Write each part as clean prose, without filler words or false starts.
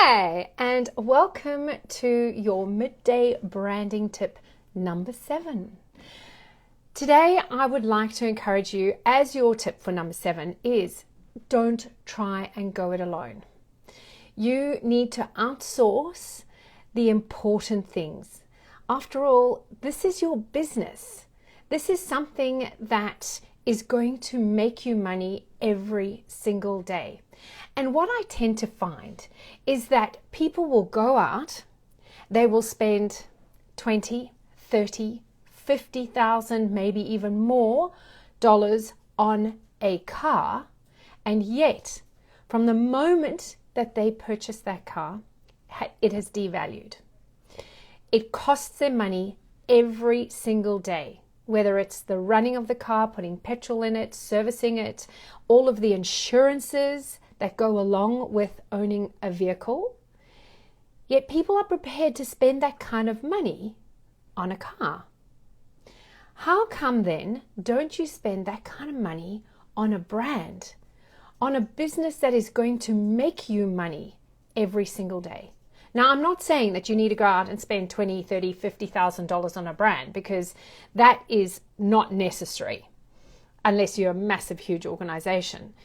Hi, and welcome to your midday branding tip number 7. Today, I would like to encourage you, as your tip for number 7 is, don't try and go it alone. You need to outsource the important things. After all, this is your business. This is something that is going to make you money every single day. And what I tend to find is that people will go out, they will spend 20, 30, 50,000, maybe even more dollars on a car, and yet from the moment that they purchase that car, it has devalued. It costs them money every single day, whether it's the running of the car, putting petrol in it, servicing it, all of the insurances that go along with owning a vehicle. Yet people are prepared to spend that kind of money on a car. How come then don't you spend that kind of money on a brand, on a business that is going to make you money every single day? Now, I'm not saying that you need to go out and spend $20,000, $30,000, $50,000 on a brand, because that is not necessary unless you're a massive, huge organization.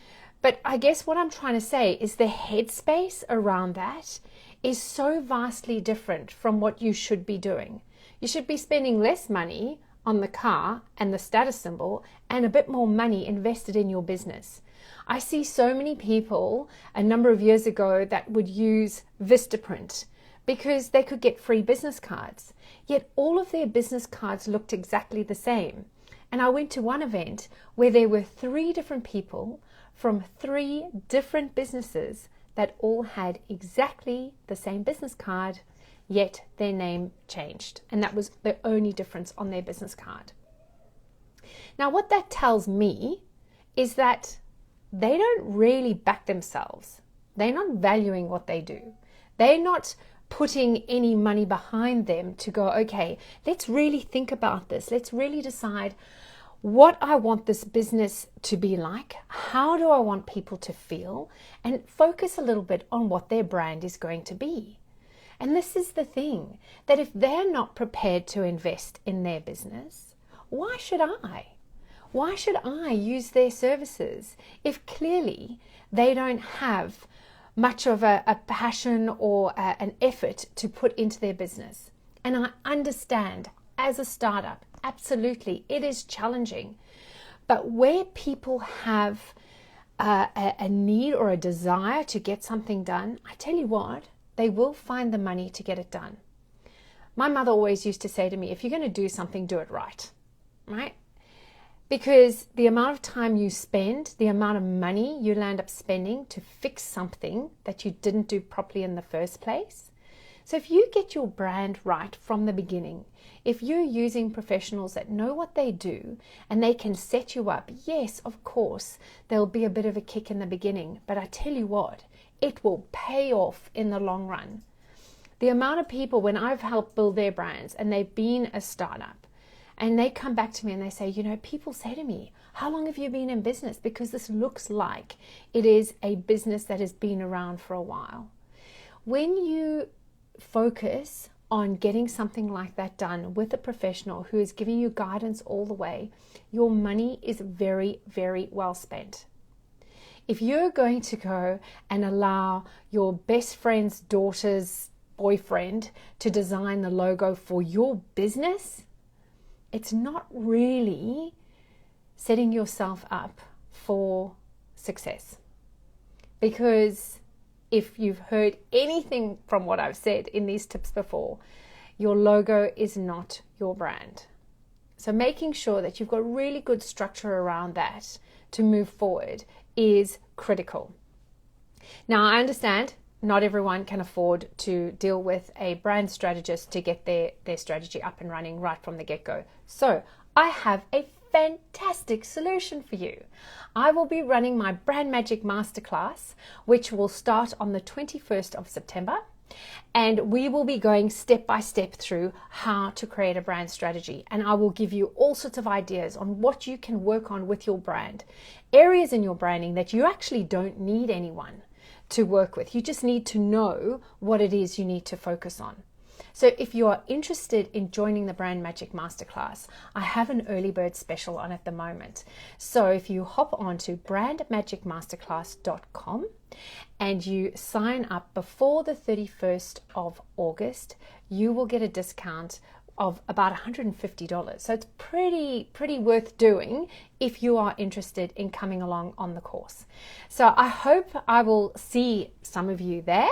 But I guess what I'm trying to say is the headspace around that is so vastly different from what you should be doing. You should be spending less money on the car and the status symbol and a bit more money invested in your business. I see so many people a number of years ago that would use Vistaprint because they could get free business cards. Yet all of their business cards looked exactly the same. And I went to one event where there were 3 different people from 3 different businesses that all had exactly the same business card, yet their name changed. And that was the only difference on their business card. Now, what that tells me is that they don't really back themselves. They're not valuing what they do. They're not putting any money behind them to go, okay, let's really think about this. Let's really decide what I want this business to be like. How do I want people to feel? And focus a little bit on what their brand is going to be. And this is the thing, that if they're not prepared to invest in their business, why should I? Why should I use their services if clearly they don't have much of a passion or an effort to put into their business? And I understand, as a startup, absolutely, it is challenging. But where people have a need or a desire to get something done, I tell you what, they will find the money to get it done. My mother always used to say to me, if you're going to do something, do it right? Because the amount of time you spend, the amount of money you'll end up spending to fix something that you didn't do properly in the first place. So if you get your brand right from the beginning, if you're using professionals that know what they do and they can set you up, yes, of course, there'll be a bit of a kick in the beginning. But I tell you what, it will pay off in the long run. The amount of people, when I've helped build their brands and they've been a startup, and they come back to me and they say, people say to me, how long have you been in business? Because this looks like it is a business that has been around for a while. When you focus on getting something like that done with a professional who is giving you guidance all the way, your money is very, very well spent. If you're going to go and allow your best friend's daughter's boyfriend to design the logo for your business, it's not really setting yourself up for success. Because if you've heard anything from what I've said in these tips before, your logo is not your brand. So making sure that you've got really good structure around that to move forward is critical. Now, I understand not everyone can afford to deal with a brand strategist to get their strategy up and running right from the get-go. So I have a fantastic solution for you. I will be running my Brand Magic Masterclass, which will start on the 21st of September. And we will be going step by step through how to create a brand strategy. And I will give you all sorts of ideas on what you can work on with your brand, areas in your branding that you actually don't need anyone to work with. You just need to know what it is you need to focus on. So if you are interested in joining the Brand Magic Masterclass, I have an early bird special on at the moment. So if you hop on to brandmagicmasterclass.com and you sign up before the 31st of August, you will get a discount of about $150. So it's pretty worth doing if you are interested in coming along on the course. So I hope I will see some of you there,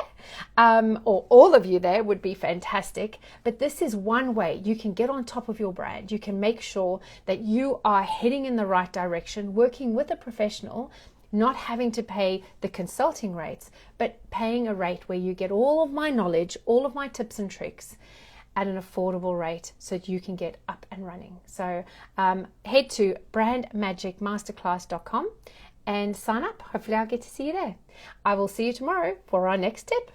or all of you there would be fantastic. But this is one way you can get on top of your brand. You can make sure that you are heading in the right direction, working with a professional, not having to pay the consulting rates, but paying a rate where you get all of my knowledge, all of my tips and tricks at an affordable rate so that you can get up and running. So head to brandmagicmasterclass.com and sign up. Hopefully I'll get to see you there. I will see you tomorrow for our next tip.